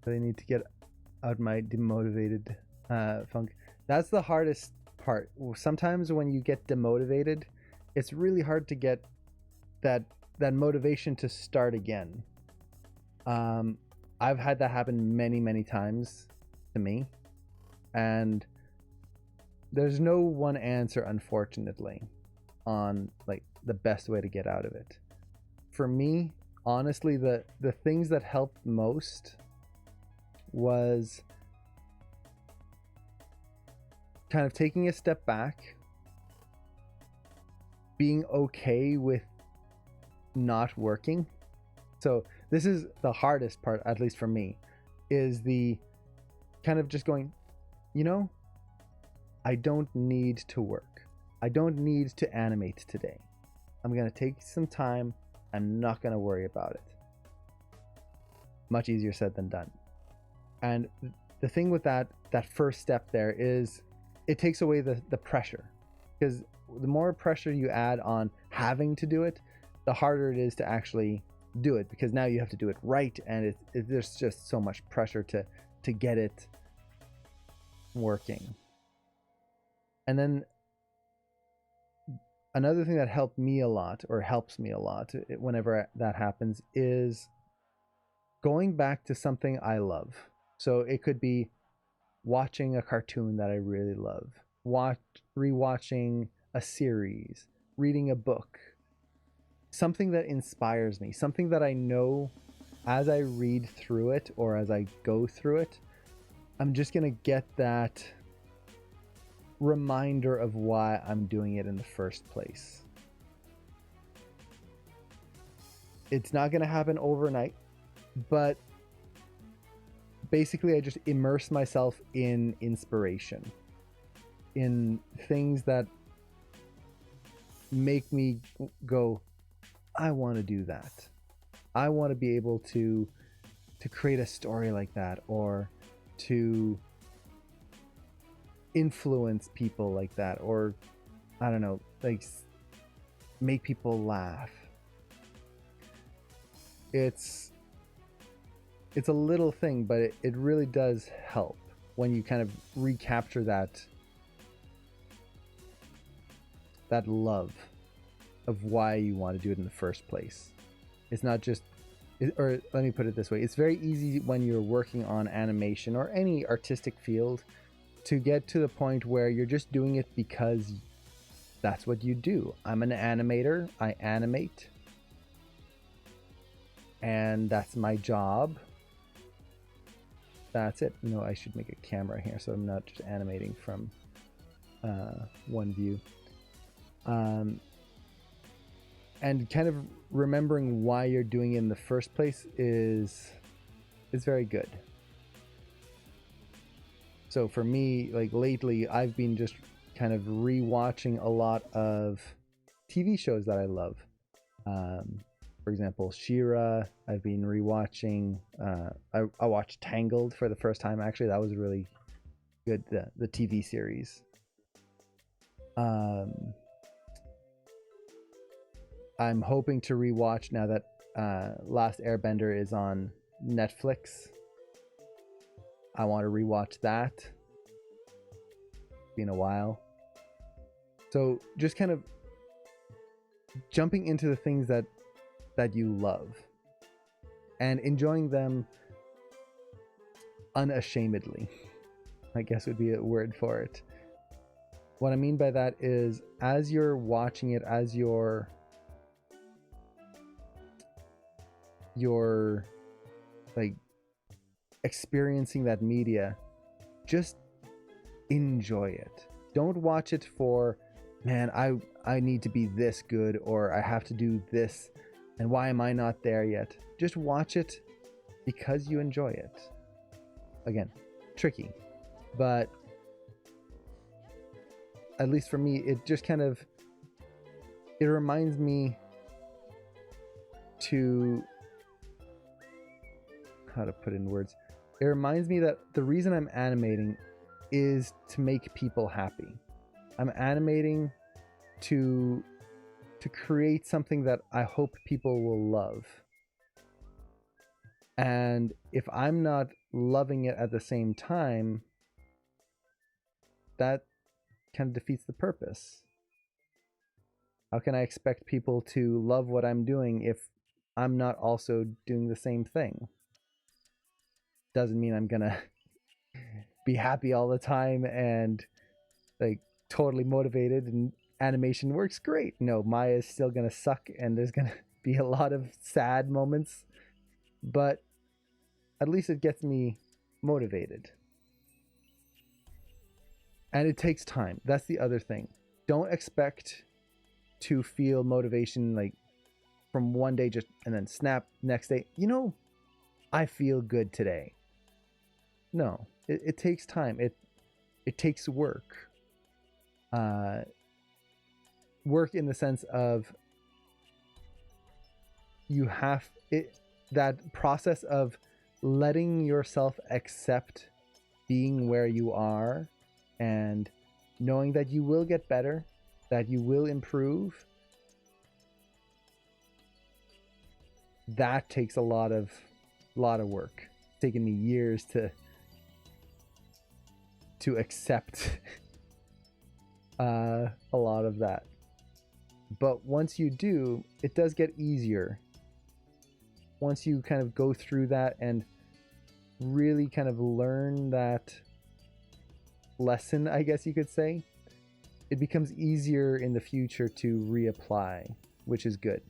I need to get out my demotivated funk. That's the hardest part. Sometimes when you get demotivated, it's really hard to get that motivation to start again. I've had that happen many times to me, and there's no one answer, unfortunately, on like the best way to get out of it. For me, honestly, the things that helped most was kind of taking a step back, being okay with not working. So this is the hardest part, at least for me, is the kind of just going, you know, I don't need to work. I don't need to animate today. I'm going to take some time. I'm not going to worry about it. Much easier said than done. And the thing with that first step there is it takes away the pressure, because the more pressure you add on having to do it, the harder it is to actually do it, because now you have to do it right, and there's just so much pressure to get it working. And then another thing that helped me a lot, or helps me a lot whenever that happens, is going back to something I love. So it could be watching a cartoon that I really love, rewatching a series, reading a book, something that inspires me, something that I know as I read through it or as I go through it, I'm just going to get that reminder of why I'm doing it in the first place. It's not going to happen overnight, but basically I just immerse myself in inspiration, in things that make me go, I want to do that. I want to be able to create a story like that, or to influence people like that, or I don't know, like make people laugh. It's a little thing, but it really does help when you kind of recapture that love of why you want to do it in the first place. It's not just, or let me put it this way, it's very easy when you're working on animation or any artistic field to get to the point where you're just doing it because that's what you do. I'm an animator, I animate, and that's my job. That's it. You know, I should make a camera here so I'm not just animating from one view. And kind of remembering why you're doing it in the first place is very good. So for me, like lately, I've been just kind of rewatching a lot of TV shows that I love. For example, She-Ra. I've been rewatching. I watched Tangled for the first time. Actually, that was really good. The TV series. I'm hoping to rewatch now that Last Airbender is on Netflix. I want to rewatch that. It's been a while. So just kind of jumping into the things that you love and enjoying them unashamedly, I guess would be a word for it. What I mean by that is, as you're watching it, as you're like experiencing that media, just enjoy it. Don't watch it for, man, I need to be this good, or I have to do this, and why am I not there yet? Just watch it because you enjoy it. Again, tricky, but at least for me, it just kind of, it reminds me to, how to put it in words, it reminds me that the reason I'm animating is to make people happy. I'm animating to create something that I hope people will love. And if I'm not loving it at the same time, that kind of defeats the purpose. How can I expect people to love what I'm doing if I'm not also doing the same thing? Doesn't mean I'm gonna be happy all the time and like totally motivated and animation works great. No, Maya's still gonna suck and there's gonna be a lot of sad moments, but at least it gets me motivated. And it takes time. That's the other thing. Don't expect to feel motivation like from one day just and then snap next day. I feel good today. No, it takes time. It takes work. Work in the sense of you have it, that process of letting yourself accept being where you are and knowing that you will get better, that you will improve. That takes a lot of work. It's taken me years to accept a lot of that. But once you do, it does get easier. Once you kind of go through that and really kind of learn that lesson, I guess you could say, it becomes easier in the future to reapply, which is good.